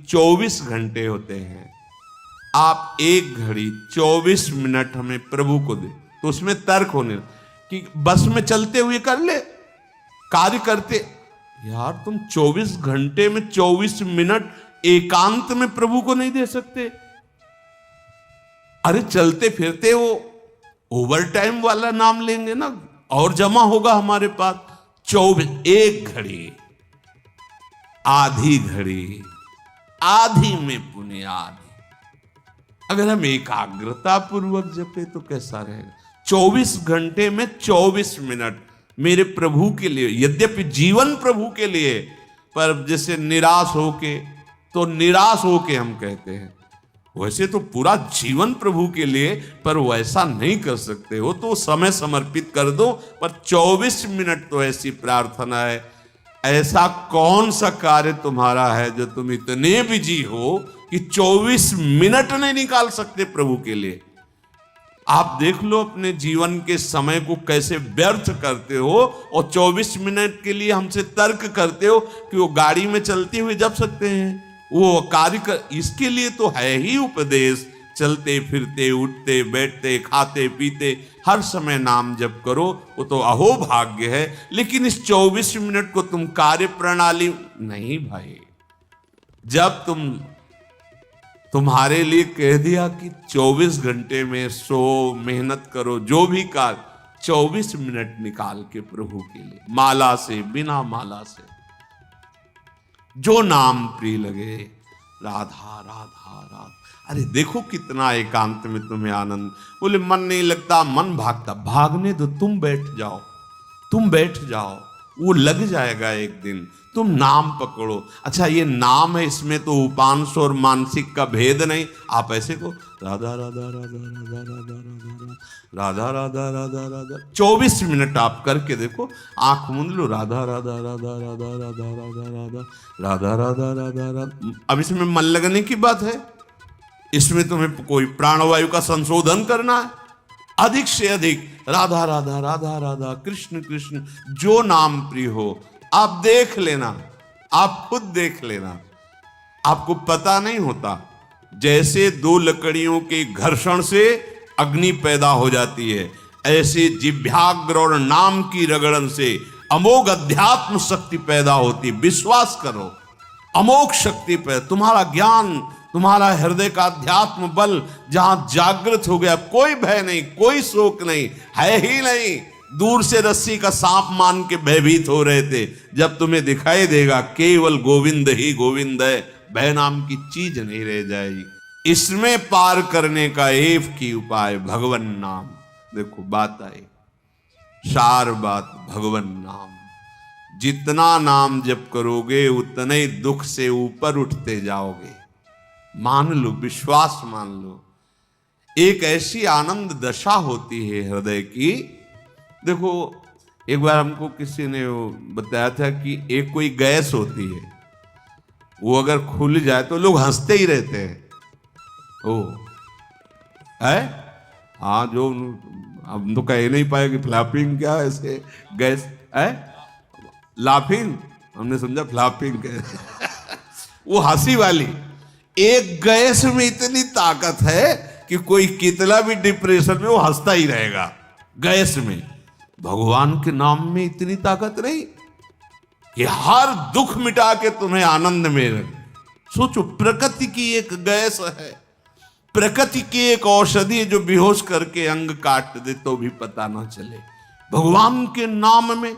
24 घंटे होते हैं, आप 1 घड़ी 24 मिनट हमें प्रभु को दे, तो उसमें तर्क होने कि बस में चलते हुए कर ले, कार्य करते। यार तुम 24 घंटे में 24 मिनट एकांत में प्रभु को नहीं दे सकते? अरे चलते फिरते वो ओवर टाइम वाला नाम लेंगे ना, और जमा होगा हमारे पास। 24, 1 घड़ी, आधी घड़ी, आधी में पुण्य आधी। अगर हम एकाग्रता पूर्वक जपे तो कैसा रहेगा? 24 घंटे में 24 मिनट मेरे प्रभु के लिए, यद्यपि जीवन प्रभु के लिए, पर जैसे निराश होके, तो निराश होके हम कहते हैं, वैसे तो पूरा जीवन प्रभु के लिए, पर वैसा नहीं कर सकते हो तो समय समर्पित कर दो। पर 24 मिनट तो ऐसी प्रार्थना है। ऐसा कौन सा कार्य तुम्हारा है जो तुम इतने बिजी हो कि 24 मिनट नहीं निकाल सकते प्रभु के लिए? आप देख लो अपने जीवन के समय को कैसे व्यर्थ करते हो, और 24 मिनट के लिए हमसे तर्क करते हो कि वो गाड़ी में चलते हुए जप सकते हैं, वो कार्य कर। इसके लिए तो है ही उपदेश, चलते फिरते उठते बैठते खाते पीते हर समय नाम जप करो, वो तो अहो भाग्य है। लेकिन इस 24 मिनट को तुम कार्य प्रणाली नहीं भाई। जब तुम्हारे लिए कह दिया कि 24 घंटे में सो मेहनत करो, जो भी कार्य, 24 मिनट निकाल के प्रभु के लिए, माला से बिना माला से, जो नाम प्रिय लगे, राधा राधा राधा। अरे देखो कितना एकांत में तुम्हें आनंद। बोले मन नहीं लगता, मन भागता, भागने दो, तुम बैठ जाओ, तुम बैठ जाओ, वो लग जाएगा एक दिन। तुम नाम पकड़ो। अच्छा ये नाम है, इसमें तो उपांश और मानसिक का भेद नहीं। आप ऐसे को राधा राधा राधा राधा राधा राधा राधा राधा राधा 24 मिनट आप करके देखो, आंख मूंद लो, राधा राधा राधा राधा राधा राधा राधा राधा राधा राधा राधा। अब इसमें मन लगने की बात है, इसमें तुम्हें कोई प्राणवायु का संशोधन करना है, अधिक से अधिक राधा राधा राधा राधा कृष्ण कृष्ण, जो नाम प्रिय हो। आप देख लेना, आप खुद देख लेना, आपको पता नहीं होता। जैसे 2 लकड़ियों के घर्षण से अग्नि पैदा हो जाती है, ऐसे जिह्वाग्र और नाम की रगड़न से अमोघ अध्यात्म शक्ति पैदा होती। विश्वास करो, अमोघ शक्ति पैदा। तुम्हारा ज्ञान, तुम्हारा हृदय का अध्यात्म बल जहां जागृत हो गया, कोई भय नहीं, कोई शोक नहीं, है ही नहीं। दूर से रस्सी का सांप मान के भयभीत हो रहे थे, जब तुम्हें दिखाई देगा केवल गोविंद ही गोविंद है, भय नाम की चीज नहीं रह जाएगी। इसमें पार करने का एक ही उपाय, भगवन नाम। देखो बात आई, सार बात भगवन नाम। जितना नाम जप करोगे उतने ही दुख से ऊपर उठते जाओगे। मान लो, विश्वास मान लो। एक ऐसी आनंद दशा होती है हृदय की। देखो एक बार हमको किसी ने बताया था कि एक कोई गैस होती है, वो अगर खुल जाए तो लोग हंसते ही रहते हैं। ओ है, हाँ, जो हम तो कह नहीं पाए कि फ्लैपिंग क्या है, ऐसे गैस है, लाफिंग, हमने समझा फ्लैपिंग वो हंसी वाली। एक गैस में इतनी ताकत है कि कोई कितना भी डिप्रेशन में वो हंसता ही रहेगा, गैस में। भगवान के नाम में इतनी ताकत नहीं कि हर दुख मिटा के तुम्हें आनंद में रख। सोचो, प्रकृति की एक गैस है, प्रकृति की एक औषधि जो बेहोश करके अंग काट दे तो भी पता ना चले। भगवान के नाम में,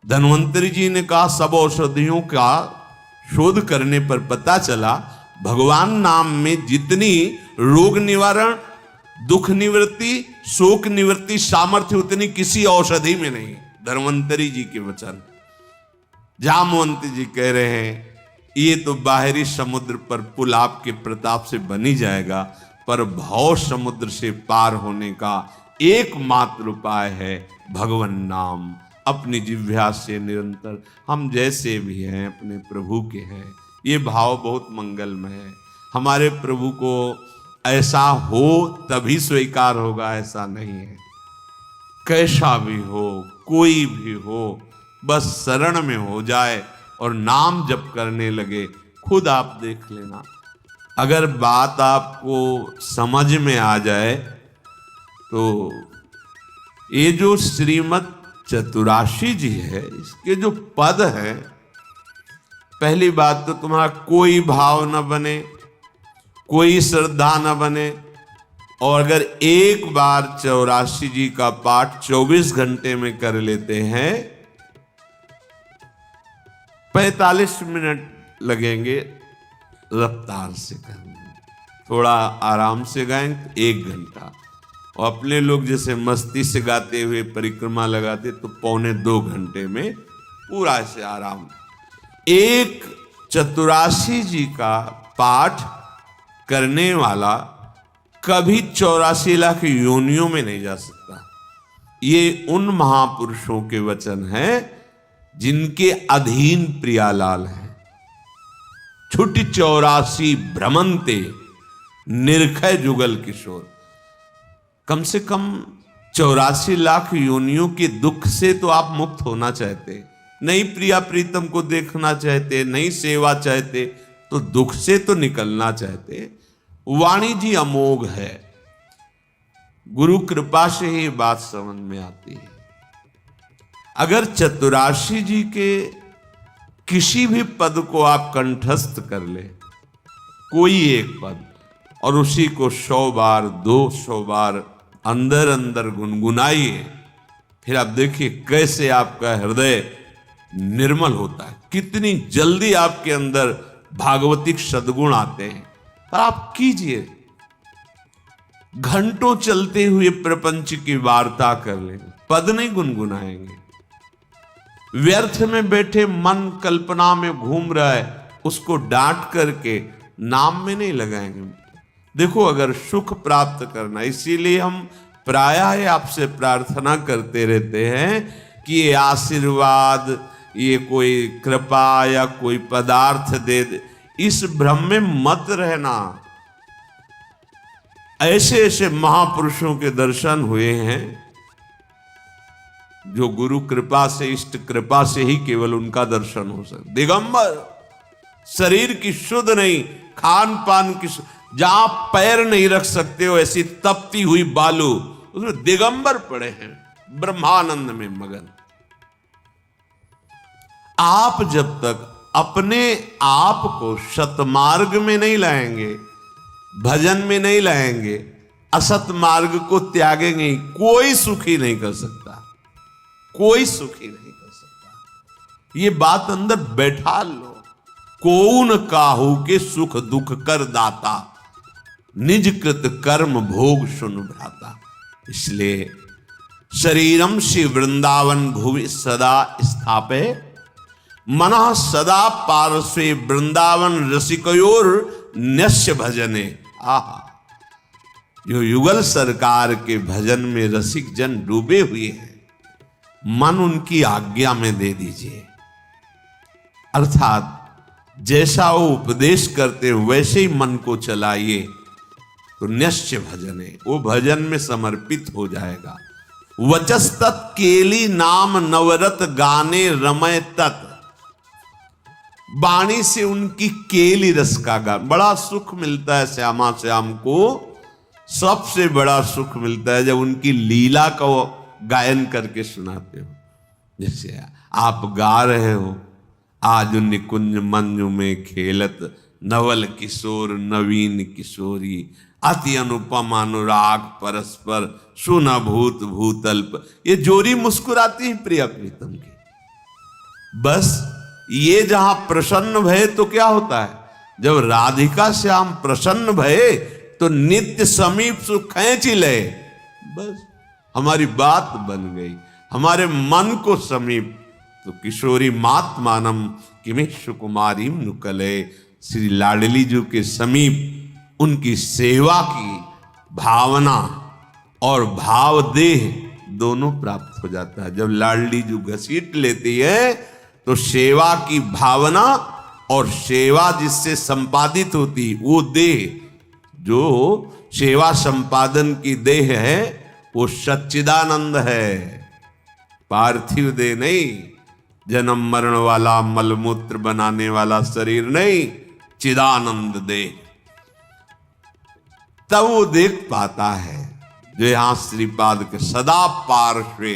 धन्वंतरी जी ने कहा, सब औषधियों का शोध करने पर पता चला भगवान नाम में जितनी रोग निवारण, दुख निवृत्ति, शोक निवृत्ति सामर्थ्य उतनी किसी औषधि में नहीं। धन्वंतरी जी के वचन। जामवंती जी कह रहे हैं, ये तो बाहरी समुद्र पर पुल आपके प्रताप से बनी जाएगा, पर भव समुद्र से पार होने का एकमात्र उपाय है भगवन नाम। अपनी जिह्वा से निरंतर हम जैसे भी हैं अपने प्रभु के हैं। ये भाव बहुत मंगलमय है। हमारे प्रभु को ऐसा हो तभी स्वीकार होगा, ऐसा नहीं है। कैसा भी हो, कोई भी हो, बस शरण में हो जाए और नाम जप करने लगे, खुद आप देख लेना। अगर बात आपको समझ में आ जाए तो ये जो श्रीमद् चतुराशी जी है, इसके जो पद हैं, पहली बात तो तुम्हारा कोई भाव न बने, कोई श्रद्धा न बने, और अगर एक बार 84 जी का पाठ 24 घंटे में कर लेते हैं, 45 मिनट लगेंगे रफ्तार से करने, थोड़ा आराम से गाएंगे 1 घंटा, और अपने लोग जैसे मस्ती से गाते हुए परिक्रमा लगाते तो 1.25 घंटे में पूरा से आराम। एक 84 जी का पाठ करने वाला कभी 84 लाख योनियों में नहीं जा सकता। ये उन महापुरुषों के वचन हैं जिनके अधीन प्रियालाल है। छुटी 84 भ्रमंते निर्खय जुगल किशोर। कम से कम 84 लाख योनियों के दुख से तो आप मुक्त होना चाहते, नहीं प्रिया प्रीतम को देखना चाहते, नहीं सेवा चाहते, तो दुख से तो निकलना चाहते। वाणी जी अमोघ है, गुरु कृपा से ही बात समझ में आती है। अगर चतुराशी जी के किसी भी पद को आप कंठस्थ कर ले, कोई एक पद, और उसी को 100 बार 200 बार अंदर अंदर गुनगुनाइए, फिर आप देखिए कैसे आपका हृदय निर्मल होता है, कितनी जल्दी आपके अंदर भागवतिक सद्गुण आते हैं। और आप कीजिए, घंटों चलते हुए प्रपंच की वार्ता कर लेंगे, पद नहीं गुनगुनाएंगे। व्यर्थ में बैठे मन कल्पना में घूम रहा है, उसको डांट करके नाम में नहीं लगाएंगे। देखो, अगर सुख प्राप्त करना, इसीलिए हम प्रायः आपसे प्रार्थना करते रहते हैं कि ये आशीर्वाद, ये कोई कृपा या कोई पदार्थ दे दे, इस भ्रम में मत रहना। ऐसे ऐसे महापुरुषों के दर्शन हुए हैं जो गुरु कृपा से, इष्ट कृपा से ही केवल उनका दर्शन हो सकता। दिगंबर, शरीर की शुद्ध नहीं, खान पान की, जहां पैर नहीं रख सकते हो ऐसी तपती हुई बालू, उसमें दिगंबर पड़े हैं, ब्रह्मानंद में मगन। आप जब तक अपने आप को सतमार्ग में नहीं लाएंगे, भजन में नहीं लाएंगे, असत मार्ग को त्यागेंगे, कोई सुखी नहीं कर सकता, कोई सुखी नहीं कर सकता। ये बात अंदर बैठा लो। कौन काहू के सुख दुख कर दाता, निज कृत कर्म भोग सुन भ्राता। इसलिए शरीरम से वृंदावन भुवि सदा स्थापे, मनः सदा पार्श्वे वृंदावन रसिकयोर न्यस्य भजने। आहा, जो युगल सरकार के भजन में रसिक जन डूबे हुए हैं, मन उनकी आज्ञा में दे दीजिए। अर्थात जैसा वो उपदेश करते हैं वैसे ही मन को चलाइए, तो न्यस्य भजने, वो भजन में समर्पित हो जाएगा। वचस्तत् केली नाम नवरत गाने रमय तत्। वाणी से उनकी केली रस का गान, बड़ा सुख मिलता है। श्यामा श्याम को सबसे बड़ा सुख मिलता है जब उनकी लीला का वो गायन करके सुनाते हो। जैसे आप गा रहे हो, आज निकुंज मंजू में खेलत, नवल किशोर नवीन किशोरी, अति अनुपम अनुराग परस्पर, सुना भूत भूतल्प। ये जोरी मुस्कुराती है प्रिया प्रीतम की। बस ये जहां प्रसन्न भये तो क्या होता है, जब राधिका श्याम प्रसन्न भये तो नित्य समीप सुख खींच ले। बस हमारी बात बन गई, हमारे मन को समीप। तो किशोरी मात मानम किमेश कुमारी नुकले, श्री लाडली जी के समीप उनकी सेवा की भावना और भाव देह दोनों प्राप्त हो जाता है। जब लाडली जी घसीट लेती है तो सेवा की भावना और सेवा जिससे संपादित होती, वो देह, जो सेवा संपादन की देह है, वो सच्चिदानंद है, पार्थिव देह नहीं, जन्म मरण वाला मलमूत्र बनाने वाला शरीर नहीं, चिदानंद दे। तब वो देख पाता है जो यहां श्रीपाद के सदा पार्श्वे,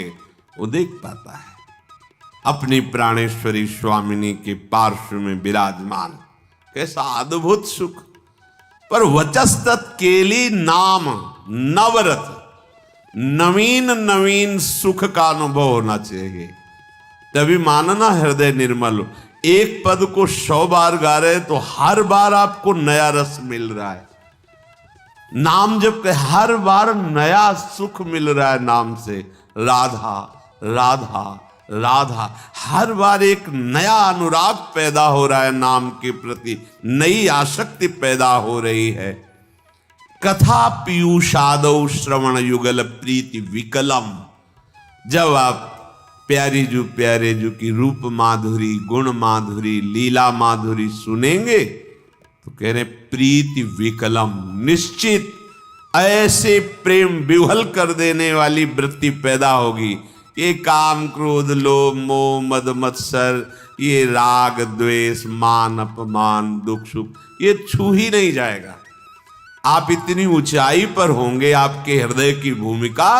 वो देख पाता है अपनी प्राणेश्वरी स्वामिनी के पार्श्व में विराजमान। कैसा अद्भुत सुख। पर वचस्तत् केली नाम नवरत, नवीन नवीन सुख का अनुभव होना चाहिए, तभी मानना हृदय निर्मल। एक पद को 100 बार गा रहे तो हर बार आपको नया रस मिल रहा है। नाम जब के हर बार नया सुख मिल रहा है नाम से। राधा राधा राधा, हर बार एक नया अनुराग पैदा हो रहा है नाम के प्रति, नई आसक्ति पैदा हो रही है। कथा पीयूषादौ श्रवण युगल प्रीति विकलम। जब आप प्यारे जो की रूप माधुरी, गुण माधुरी, लीला माधुरी सुनेंगे तो कह रहे प्रीति विकलम, निश्चित ऐसे प्रेम विह्वल कर देने वाली वृत्ति पैदा होगी। ये काम क्रोध लोभ मोह मद मत्सर, ये राग द्वेष मान अपमान दुख सुख, ये छू ही नहीं जाएगा। आप इतनी ऊंचाई पर होंगे आपके हृदय की भूमिका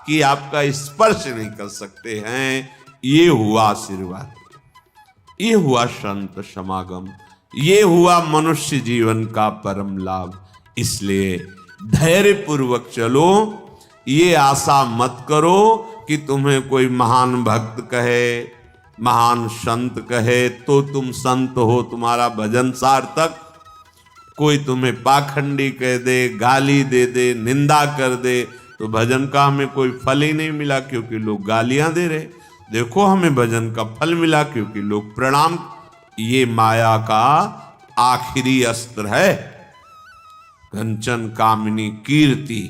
कि आपका स्पर्श नहीं कर सकते हैं। ये हुआ आशीर्वाद, ये हुआ संत समागम, ये हुआ मनुष्य जीवन का परम लाभ। इसलिए धैर्य पूर्वक चलो। ये आशा मत करो कि तुम्हें कोई महान भक्त कहे, महान संत कहे तो तुम संत हो, तुम्हारा भजन सार्थक। कोई तुम्हें पाखंडी कह दे, गाली दे दे, निंदा कर दे तो भजन का हमें कोई फल ही नहीं मिला, क्योंकि लोग गालियां दे रहे। देखो हमें भजन का फल मिला क्योंकि लोग प्रणाम। ये माया का आखिरी अस्त्र है। कंचन कामिनी कीर्ति,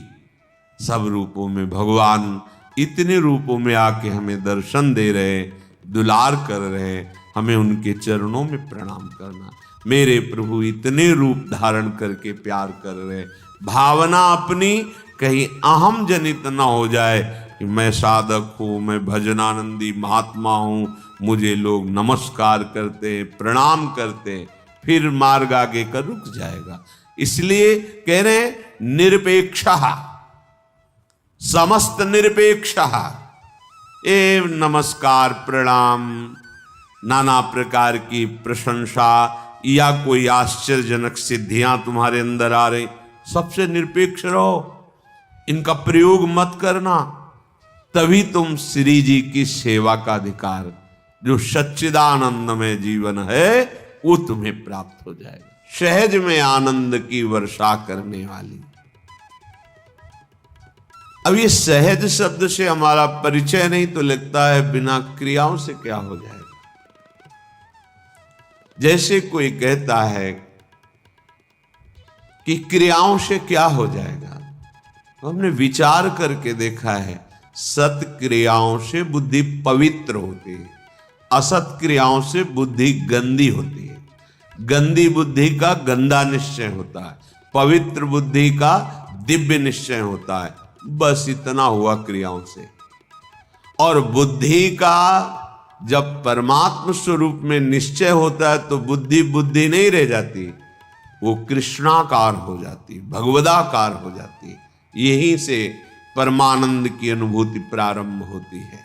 सब रूपों में भगवान इतने रूपों में आके हमें दर्शन दे रहे, दुलार कर रहे, हमें उनके चरणों में प्रणाम करना। मेरे प्रभु इतने रूप धारण करके प्यार कर रहे, भावना अपनी कहीं अहम जनित ना हो जाए कि मैं साधक हूँ, मैं भजनानंदी महात्मा हूँ, मुझे लोग नमस्कार करते प्रणाम करते, फिर मार्ग आगे का रुक जाएगा। इसलिए कह रहे निरपेक्षः, समस्त निरपेक्षः। एव नमस्कार प्रणाम, नाना प्रकार की प्रशंसा या कोई आश्चर्यजनक सिद्धियां तुम्हारे अंदर आ रही, सबसे निरपेक्ष रहो, इनका प्रयोग मत करना। तभी तुम श्री जी की सेवा का अधिकार, जो सच्चिदानंद में जीवन है, वो तुम्हें प्राप्त हो जाएगा। सहज में आनंद की वर्षा करने वाली। अब ये सहज शब्द से हमारा परिचय नहीं तो लगता है बिना क्रियाओं से क्या हो जाएगा। जैसे कोई कहता है कि क्रियाओं से क्या हो जाएगा, हमने विचार करके देखा है, सत क्रियाओं से बुद्धि पवित्र होती है, असत क्रियाओं से बुद्धि गंदी होती है। गंदी बुद्धि का गंदा निश्चय होता है, पवित्र बुद्धि का दिव्य निश्चय होता है। बस इतना हुआ क्रियाओं से। और बुद्धि का जब परमात्म स्वरूप में निश्चय होता है तो बुद्धि बुद्धि नहीं रह जाती, वो कृष्णाकार हो जाती, भगवदाकार हो जाती। यहीं से परमानंद की अनुभूति प्रारंभ होती है।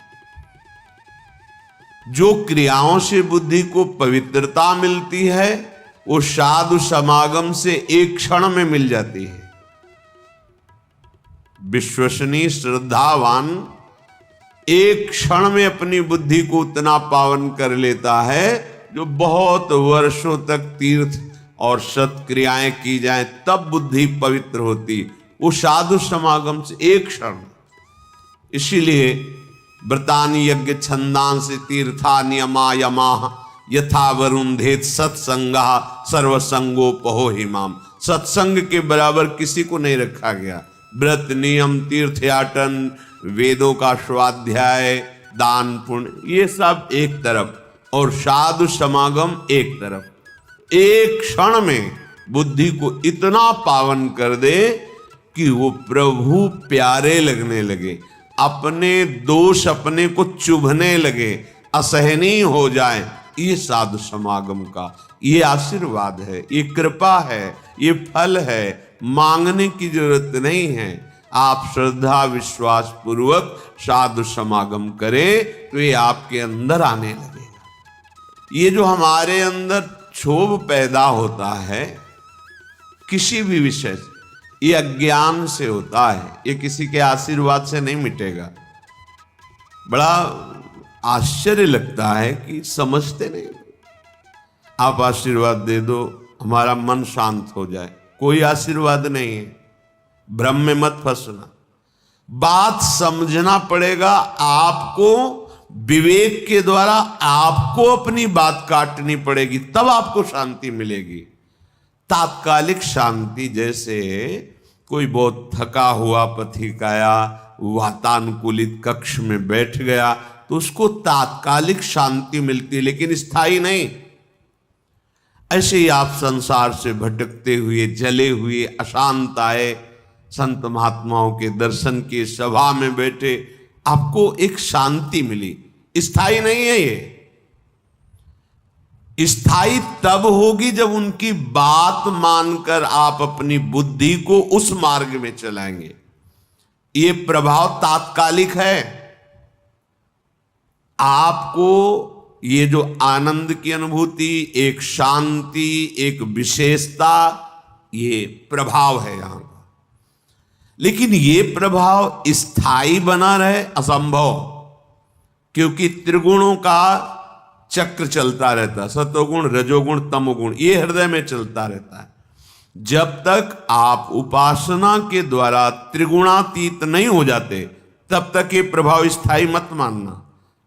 जो क्रियाओं से बुद्धि को पवित्रता मिलती है, वो साधु समागम से एक क्षण में मिल जाती है। विश्वसनीय श्रद्धावान एक क्षण में अपनी बुद्धि को उतना पावन कर लेता है, जो बहुत वर्षों तक तीर्थ और सत्क्रियाएं की जाए तब बुद्धि पवित्र होती, वो साधु समागम से एक क्षण। इसीलिए व्रतानि यज्ञ छंदांसि तीर्था नियमा यमाः यथा वरुंधेत सत्संगा सर्वसंगोपहो हिमाम। सत्संग के बराबर किसी को नहीं रखा गया। व्रत नियम तीर्थयाटन वेदों का स्वाध्याय दान पुण्य ये सब एक तरफ और साधु समागम एक तरफ। एक क्षण में बुद्धि को इतना पावन कर दे कि वो प्रभु प्यारे लगने लगे, अपने दोष अपने को चुभने लगे, असहनीय हो जाए। ये साधु समागम का ये आशीर्वाद है, ये कृपा है, ये फल है, मांगने की जरूरत नहीं है। आप श्रद्धा विश्वास पूर्वक साधु समागम करें तो ये आपके अंदर आने लगेगा। ये जो हमारे अंदर क्षोभ पैदा होता है किसी भी विषय से, ये अज्ञान से होता है, ये किसी के आशीर्वाद से नहीं मिटेगा। बड़ा आश्चर्य लगता है कि समझते नहीं। आप आशीर्वाद दे दो हमारा मन शांत हो जाए, कोई आशीर्वाद नहीं है। भ्रम में मत फंसना, बात समझना पड़ेगा। आपको विवेक के द्वारा आपको अपनी बात काटनी पड़ेगी, तब आपको शांति मिलेगी। तात्कालिक शांति, जैसे कोई बहुत थका हुआ पथिक आया, वातानुकूलित कक्ष में बैठ गया तो उसको तात्कालिक शांति मिलती है, लेकिन स्थायी नहीं। ऐसे ही आप संसार से भटकते हुए, जले हुए, अशांत आए, संत महात्माओं के दर्शन की सभा में बैठे, आपको एक शांति मिली, स्थायी नहीं है ये। स्थायी तब होगी जब उनकी बात मानकर आप अपनी बुद्धि को उस मार्ग में चलाएंगे। ये प्रभाव तात्कालिक है। आपको ये जो आनंद की अनुभूति, एक शांति, एक विशेषता, ये प्रभाव है यहां का। लेकिन ये प्रभाव स्थायी बना रहे असंभव, क्योंकि त्रिगुणों का चक्र चलता रहता है, सतोगुण रजोगुण तमोगुण, ये हृदय में चलता रहता है। जब तक आप उपासना के द्वारा त्रिगुणातीत नहीं हो जाते तब तक ये प्रभाव स्थायी मत मानना।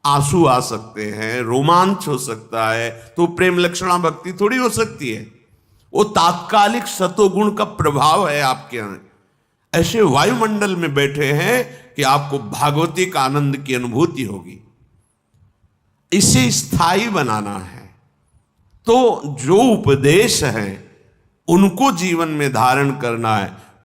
आंसू आ सकते हैं, रोमांच हो सकता है, तो प्रेम लक्षणा भक्ति थोड़ी हो सकती है। वो तात्कालिक सतोगुण का प्रभाव है आपके यहाँ। ऐसे वायुमंडल में बैठे हैं कि आपको भागवतिक आनंद की अनुभूति होगी। इसे स्थायी बनाना है तो जो उपदेश है उनको जीवन में धारण करना है।